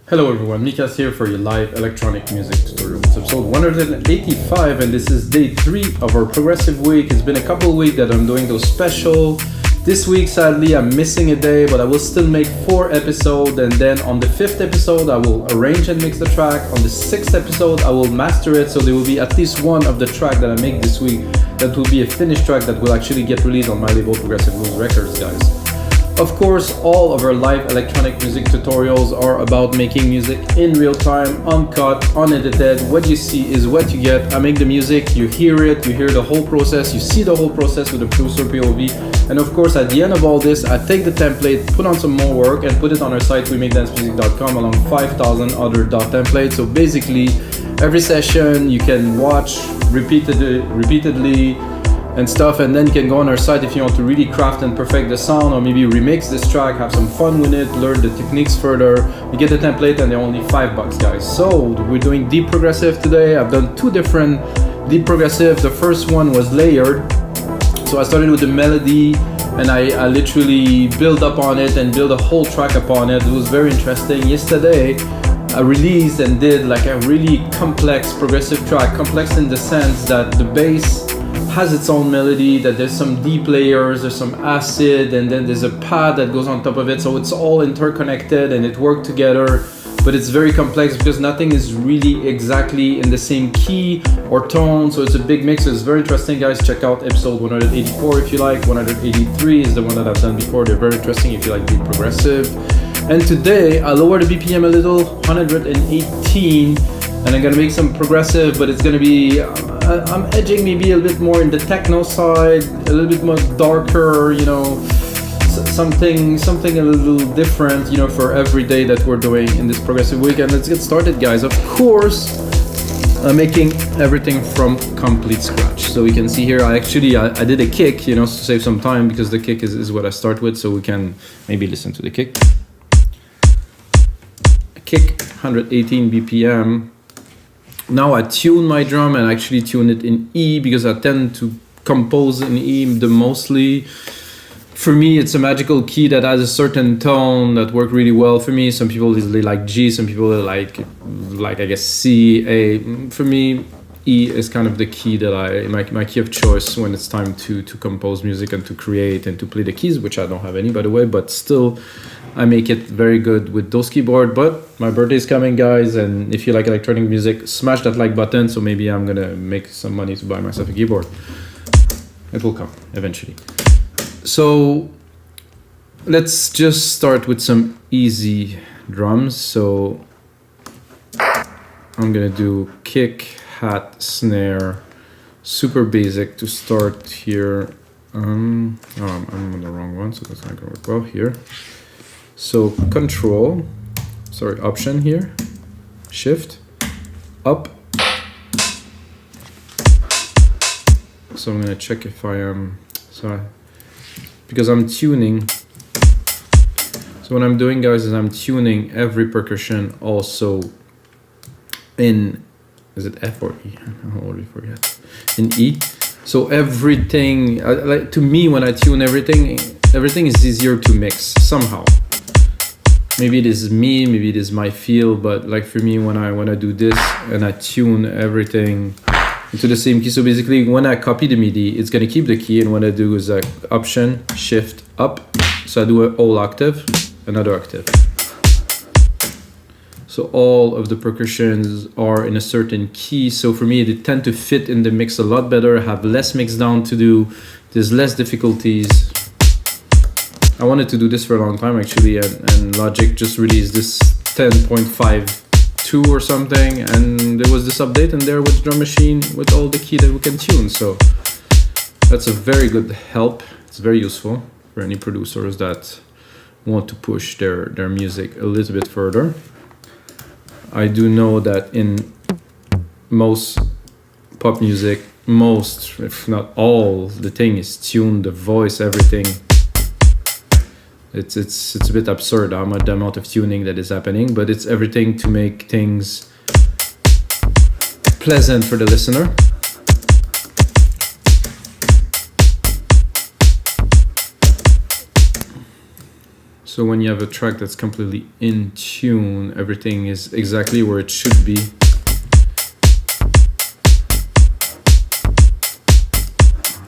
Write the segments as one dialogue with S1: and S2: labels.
S1: Hello everyone, Mikas here for your live electronic music tutorial. It's episode 185 and this is day 3 of our progressive week. It's been a couple of weeks that I'm doing those special. This week sadly I'm missing a day, but I will still make 4 episodes, and then on the 5th episode I will arrange and mix the track. On the 6th episode I will master it, so there will be at least one of the track that I make this week that will be a finished track that will actually get released on my label Progressive Blues Records, guys. Of course, all of our live electronic music tutorials are about making music in real time, uncut, unedited. What you see is what you get. I make the music, you hear it, you hear the whole process, you see the whole process with the producer POV. And of course, at the end of all this, I take the template, put on some more work, and put it on our site, weMakeDanceMusic.com, along 5,000 other dot templates. So basically, every session you can watch repeatedly and stuff, and then you can go on our site if you want to really craft and perfect the sound, or maybe remix this track, have some fun with it, learn the techniques further. You get the template and they're only $5, guys. So we're doing deep progressive today. I've done 2 different deep progressive. The first one was layered, so I started with the melody and I literally build up on it and build a whole track upon it. It was very interesting. Yesterday I released and did like a really complex progressive track, complex in the sense that the bass has its own melody, that there's some deep layers, there's some acid, and then there's a pad that goes on top of it, so it's all interconnected and it worked together. But it's very complex because nothing is really exactly in the same key or tone, so it's a big mix. So it's very interesting, guys. Check out episode 184 if you like. 183 is the one that I've done before. They're very interesting if you like deep progressive. And today I lowered the BPM a little, 118, and I'm gonna make some progressive, but it's gonna be I'm edging maybe a bit more in the techno side, a little bit more darker, you know, something a little different, you know, for every day that we're doing in this progressive week. And let's get started, guys. Of course, I'm making everything from complete scratch. So you can see here, I did a kick, you know, to save some time, because the kick is what I start with, so we can maybe listen to the kick. A kick, 118 BPM. Now I tune my drum and actually tune it in E, because I tend to compose in E the mostly. For me, it's a magical key that has a certain tone that works really well for me. Some people they like G, some people like I guess C, A. For me, E is kind of the key that my key of choice when it's time to compose music and to create and to play the keys, which I don't have any, by the way, but still I make it very good with those keyboard. But my birthday is coming, guys, and if you like electronic music, smash that like button, so maybe I'm gonna make some money to buy myself a keyboard. It will come eventually. So let's just start with some easy drums. So I'm gonna do kick, hat, snare, super basic to start here. I'm on the wrong one, so that's not gonna work well here. So option here, shift, up. So I'm gonna check if I am, because I'm tuning. So what I'm doing, guys, is I'm tuning every percussion also in, is it F or E? I already forget. In E. So everything, like to me, when I tune everything is easier to mix somehow. Maybe it is me, maybe it is my feel, but like for me, when I do this and I tune everything into the same key. So basically, when I copy the MIDI, it's gonna keep the key, and what I do is option, shift, up. So I do a whole octave, another octave. So all of the percussions are in a certain key. So for me, they tend to fit in the mix a lot better, have less mix down to do. There's less difficulties. I wanted to do this for a long time, actually, and Logic just released this 10.52 or something, and there was this update in there with Drum Machine with all the key that we can tune. So that's a very good help. It's very useful for any producers that want to push their music a little bit further. I do know that in most pop music, most, if not all, the thing is tuned, the voice, everything. It's a bit absurd the amount of tuning that is happening, but it's everything to make things pleasant for the listener. So when you have a track that's completely in tune, everything is exactly where it should be.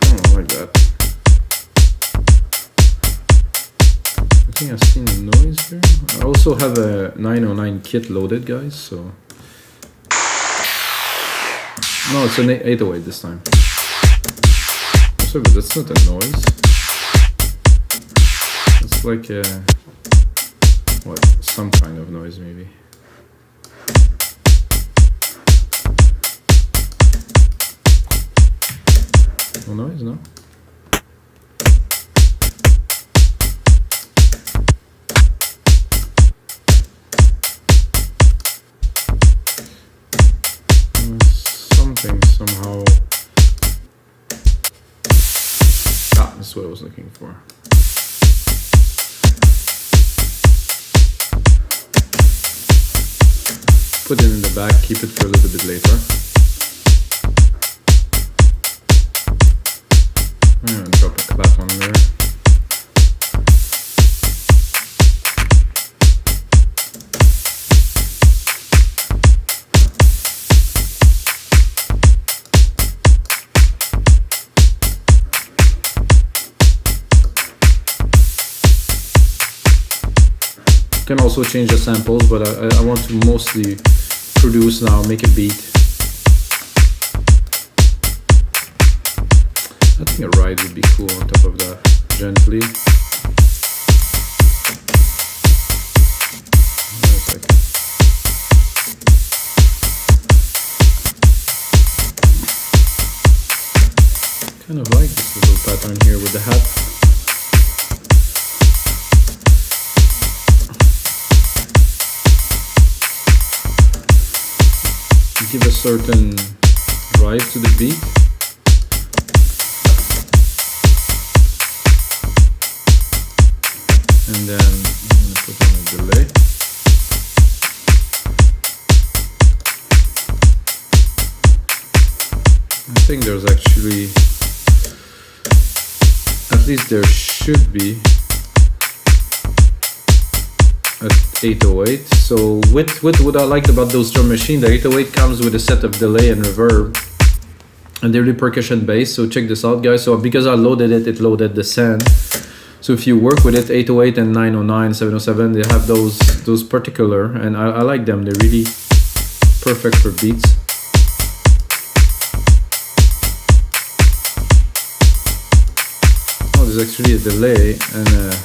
S1: Oh, like that. I think I've seen the noise here. I also have a 909 kit loaded, guys, so... No, it's an 808 this time. So, but that's not a noise. It's like a... what? Some kind of noise, maybe. No noise, no? Something somehow... Ah, that's what I was looking for. Put it in the back, keep it for a little bit later. I'm gonna drop a clap on there. You can also change the samples, but I want to mostly produce now, make a beat. I think a ride would be cool on top of that, gently. Wait a second. Kind of like this little pattern here with the hat. Give a certain drive to the beat. And then I'm going to put on a delay. I think there's actually, at least there should be, at 808. So with what I liked about those drum machines, the 808 comes with a set of delay and reverb, and they're really percussion based. So check this out, guys. So because I loaded it, it loaded the send. So if you work with it, 808 and 909, 707, they have those particular, and I like them. They're really perfect for beats. Oh, there's actually a delay and a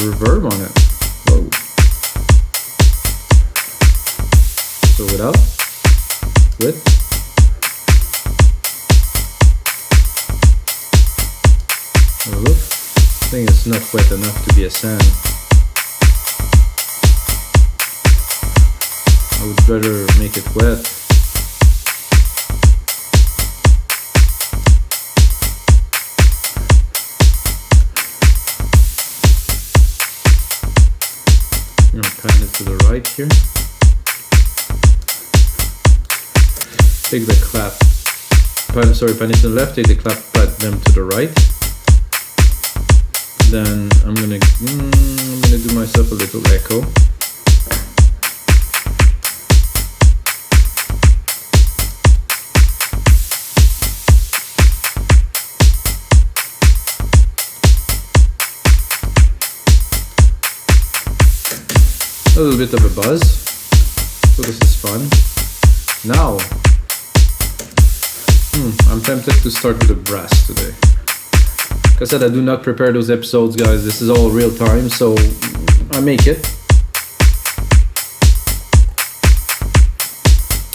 S1: reverb on it. Whoa. So without, with. Oh, look. I think it's not wet enough to be a sand. I would better make it wet. I'm going to pan it to the right here. Take the clap, pan it to the left, take the clap, pat them to the right. Then I'm gonna do myself a little echo. A little bit of a buzz, so this is fun. Now, I'm tempted to start with the brass today. Like I said, I do not prepare those episodes, guys. This is all real time, so I make it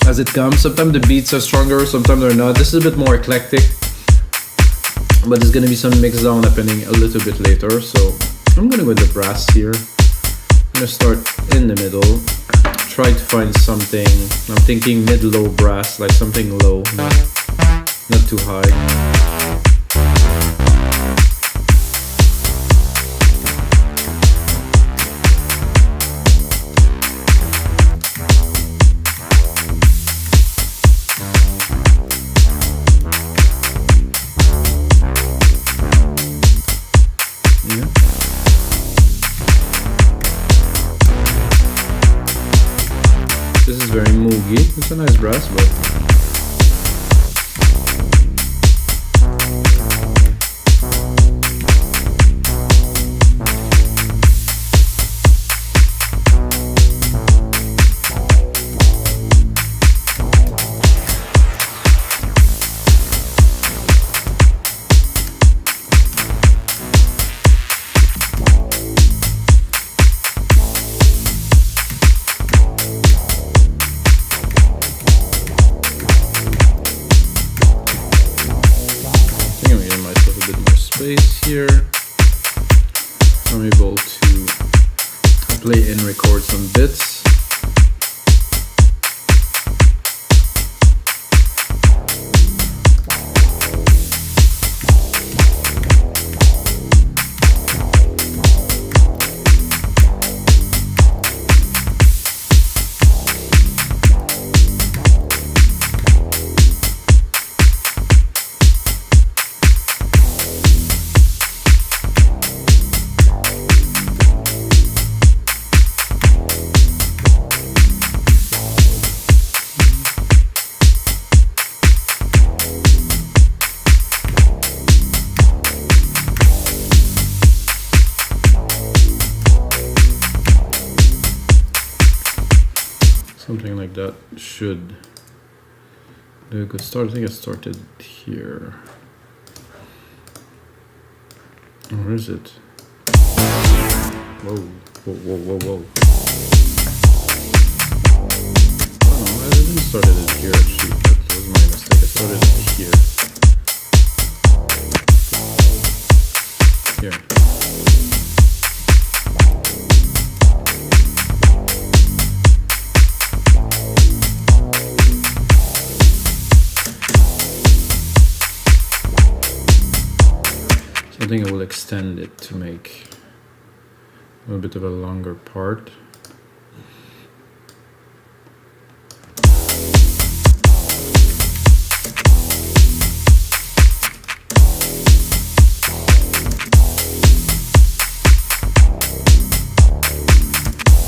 S1: as it comes. Sometimes the beats are stronger, sometimes they're not. This is a bit more eclectic, but there's gonna be some mix down happening a little bit later. So I'm gonna go with the brass here. I'm gonna start in the middle, try to find something. I'm thinking mid-low brass, like something low, not too high. This is very moogie. It's a nice brass, but here I'm able to play and record some bits. Something like that should do a good start. I think I started here. Where is it? Whoa, whoa, whoa, whoa, whoa. Oh no, I didn't start it here actually. That was my mistake. I started it here. Here. I think I will extend it to make a little bit of a longer part.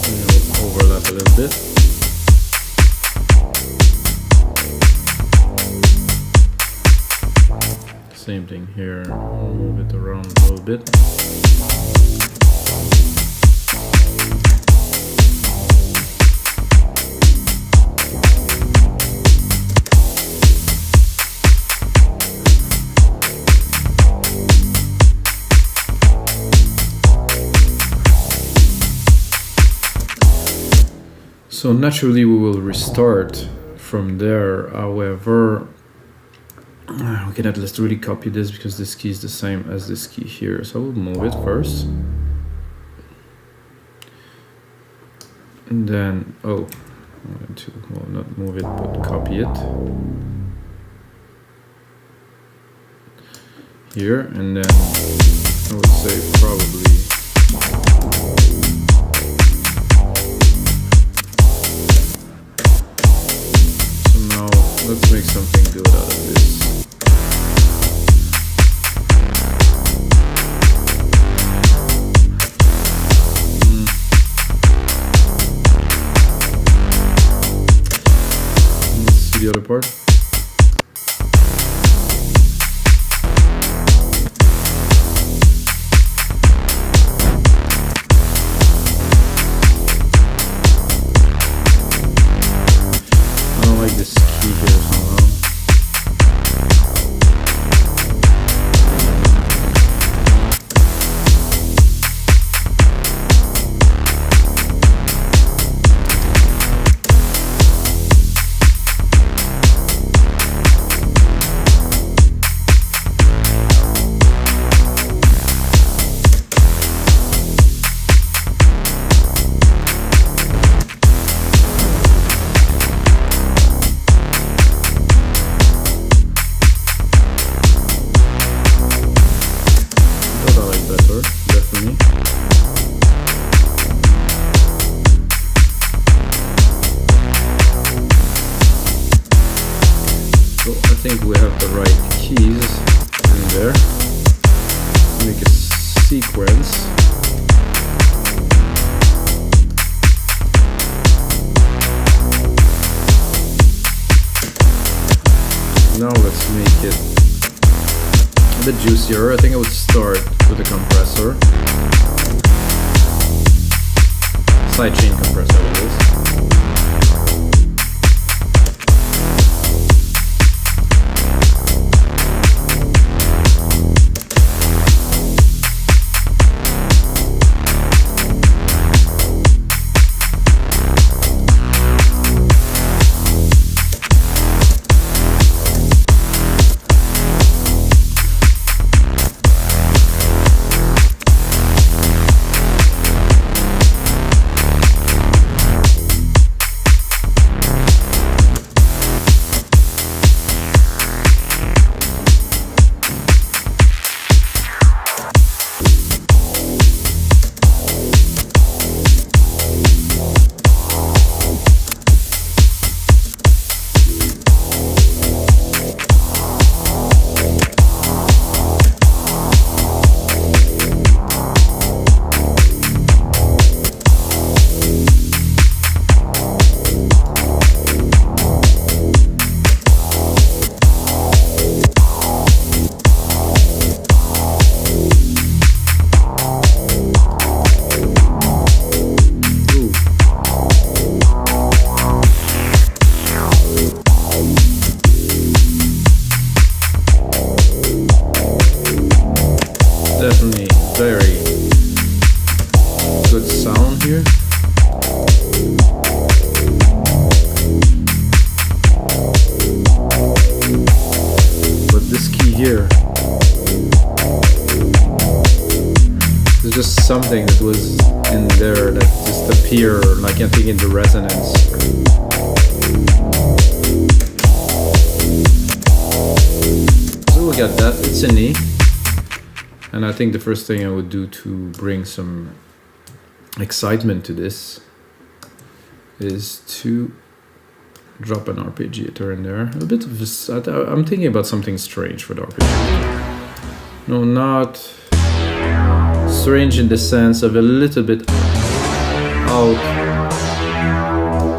S1: And it'll overlap a little bit. Same thing here, move it around a little bit. So naturally we will restart from there, however, we can at least really copy this because this key is the same as this key here. So I will move it first. And then, oh, I'm going to, well, not move it, but copy it. Here, and then I would say probably so now let's make something good out of this. The other part. I don't like this key here somehow. I think we have the right keys in there. Make a sequence. now let's make it a bit juicier. I think I would start with a compressor. Sidechain compressor it is. Definitely very good sound here. But this key here is just something that was in there that just appeared, like I think in the resonance. So we got that, it's an E. And I think the first thing I would do to bring some excitement to this is to drop an arpeggiator in there. A bit of this, I'm thinking about something strange for the arpeggiator. No, not strange in the sense of a little bit out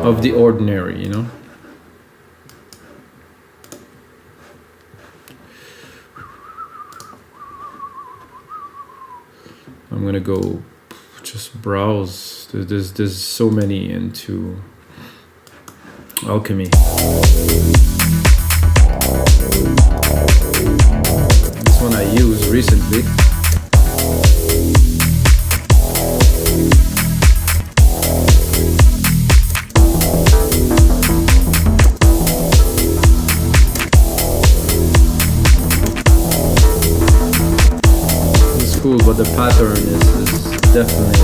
S1: of the ordinary, you know? I'm gonna go just browse. There's so many into alchemy. This one I used recently. Cool, but the pattern is definitely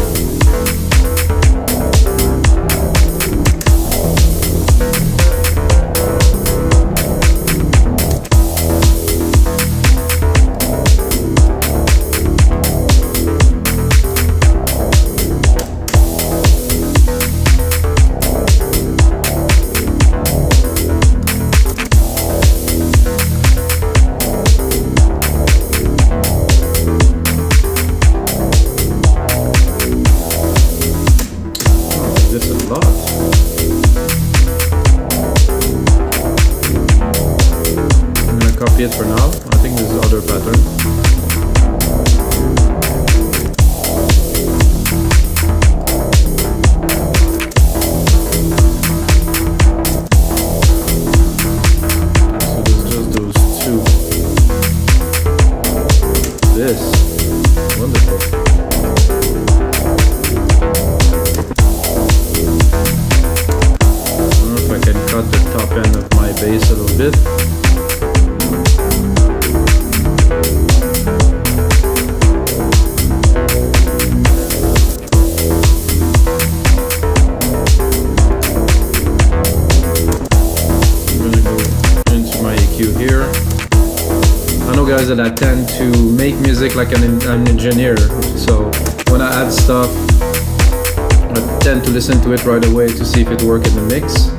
S1: copy it for now. I think this is other pattern. So there's just those two. This, wonderful. I don't know if I can cut the top end of my bass a little bit. Here. I know guys that I tend to make music like an engineer, so when I add stuff I tend to listen to it right away to see if it works in the mix.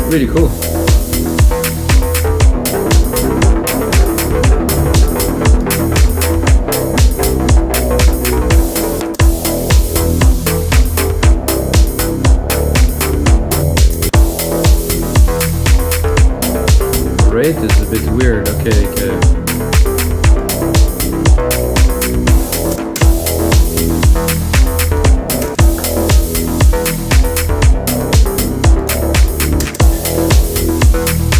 S1: Really cool. Rate is a bit weird. Okay.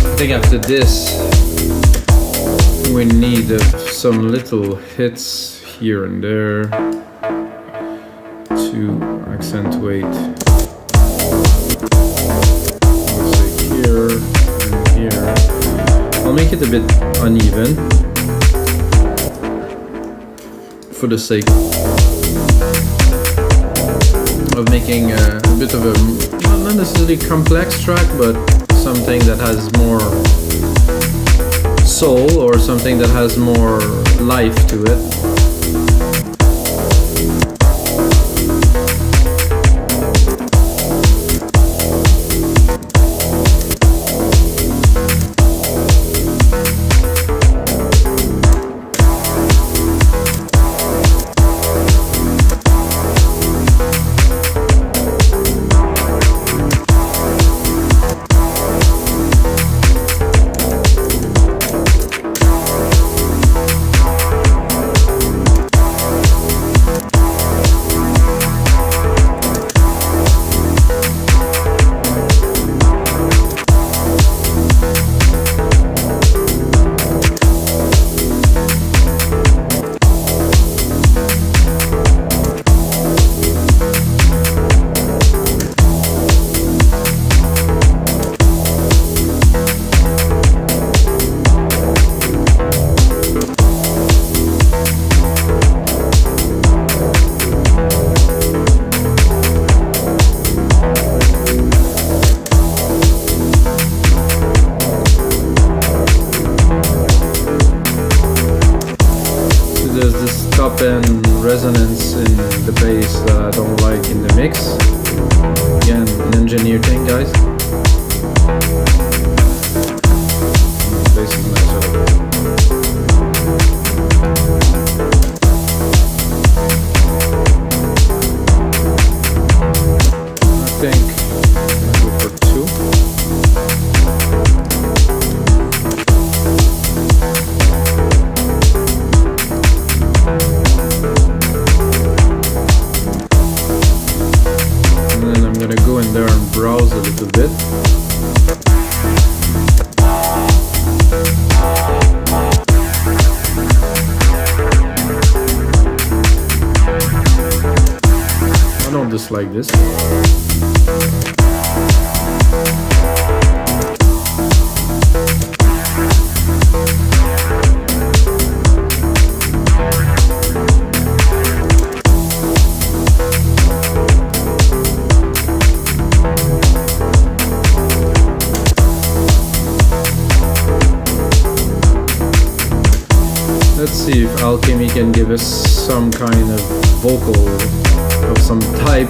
S1: I think after this we need some little hits here and there to accentuate. Let's say here and here. I'll make it a bit uneven for the sake of making a bit of a, not necessarily complex track, but something that has more soul or something that has more life to it. There's this top end resonance in the bass that I don't like in the mix. Again, an engineer thing, guys. Bass is nice. I think I'll go for 2. There and browse a little bit. I don't dislike this. Let's see if Alchemy can give us some kind of vocal of some type.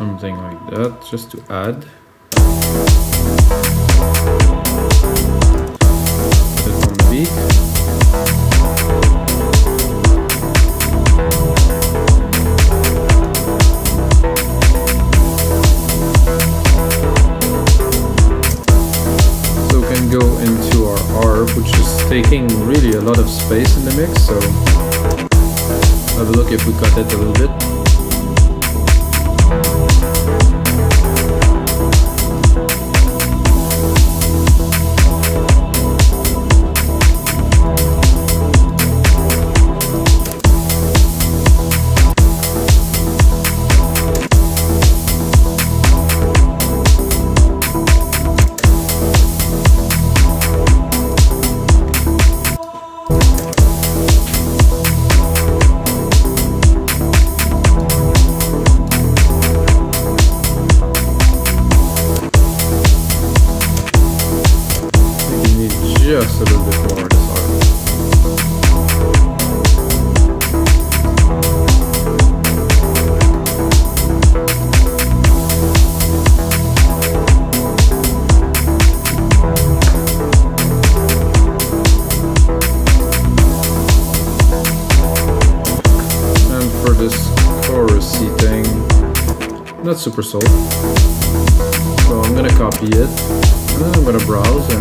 S1: something like that, just to add. Put it on the beat. So we can go into our arp, which is taking really a lot of space in the mix, so have a look if we cut it a little bit. Just a little bit more this arm. And for this chorusy thing, not super soul. So I'm gonna copy it, and then I'm gonna browse and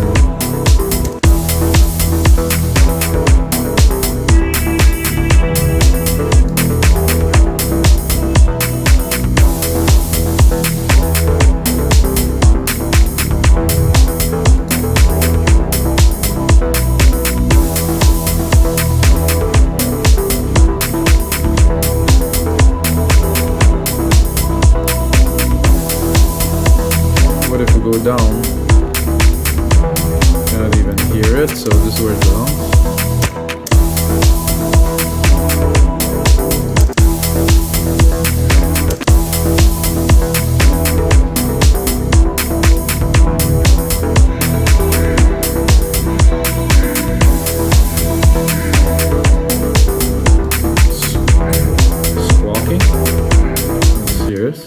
S1: go down. Cannot even hear it, so this is where it belongs. Squawking. Let's hear it.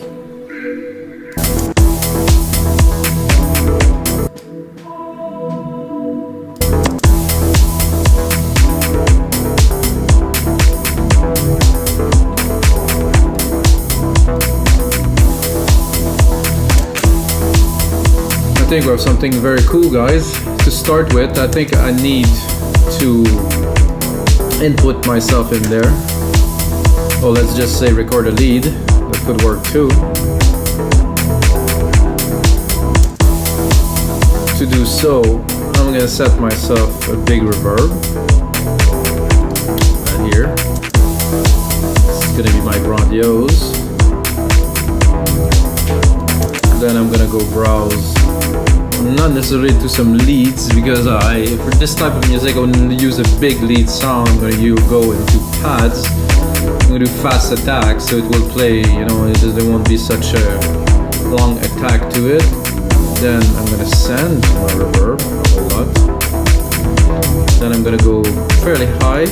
S1: I think we have something very cool, guys. To start with, I think I need to input myself in there. Or let's just say record a lead. That could work too. To do so, I'm gonna set myself a big reverb. Right here. This is gonna be my grandiose. Then I'm gonna go browse. Not necessarily to some leads, because for this type of music I wouldn't use a big lead sound. I'm going to go into pads. I'm going to do fast attack, so it will play, there won't be such a long attack to it. Then I'm going to send my reverb a whole lot. Then I'm going to go fairly high.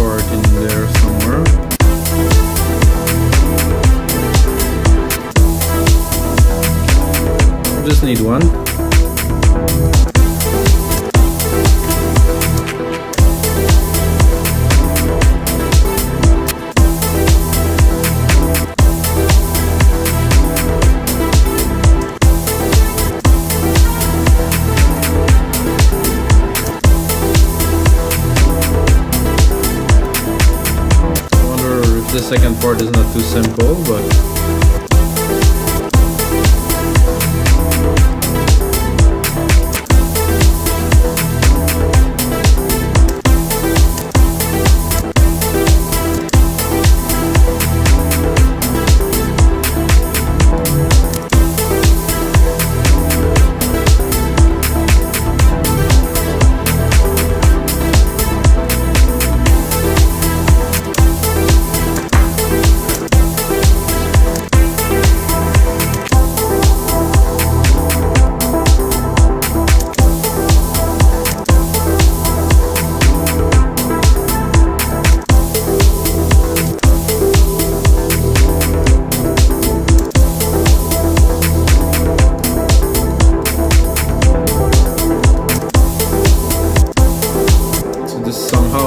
S1: part in there somewhere. Just need one. The second part is not too simple, but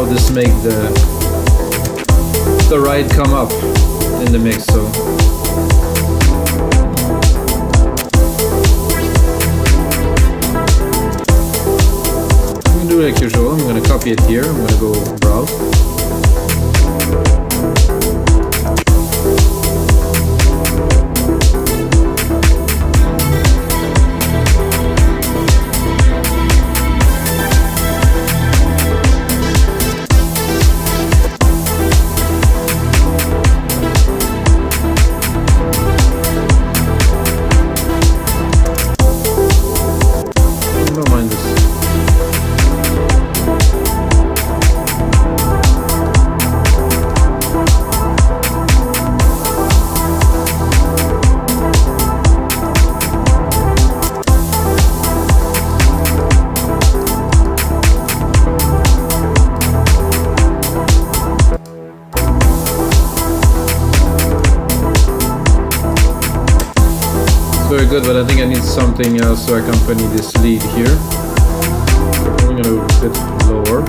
S1: this make the ride come up in the mix. So I'm gonna do like usual. I'm gonna copy it here. I'm gonna go browse. Very good, but I think I need something else to accompany this lead here. So going a little bit lower.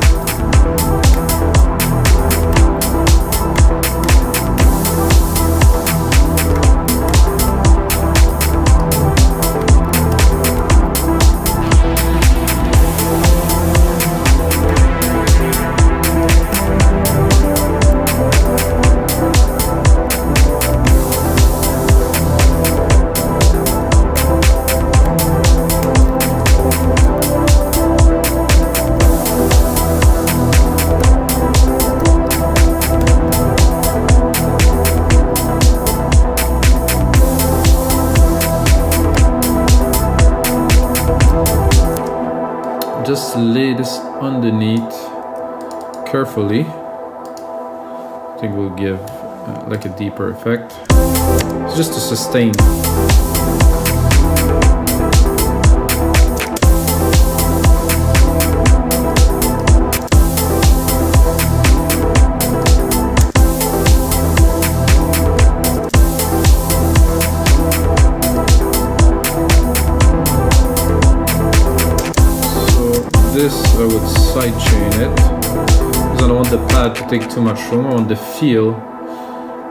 S1: Just lay this underneath carefully. I think we'll give like a deeper effect. It's just to sustain. This I would sidechain it because I don't want the pad to take too much room. I want the feel,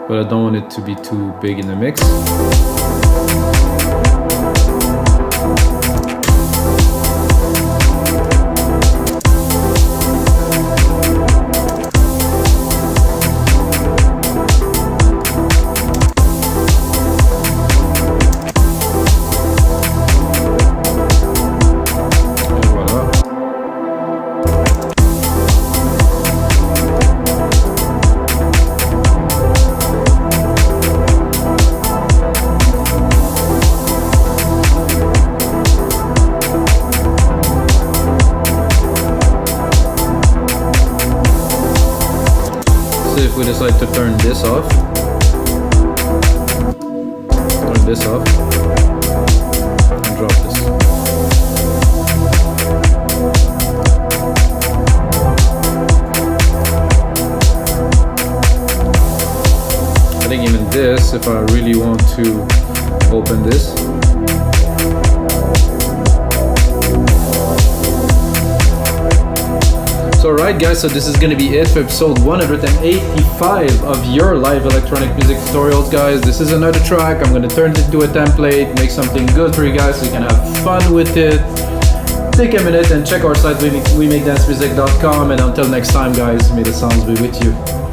S1: but I don't want it to be too big in the mix. If we decide to turn this off, and drop this. this if I really want to open this. So alright guys, so this is gonna be it for episode 185 of your live electronic music tutorials, guys. This is another track. I'm gonna turn it into a template, make something good for you guys so you can have fun with it. Take a minute and check our site, we makedancemusic.com, and until next time guys, may the sounds be with you.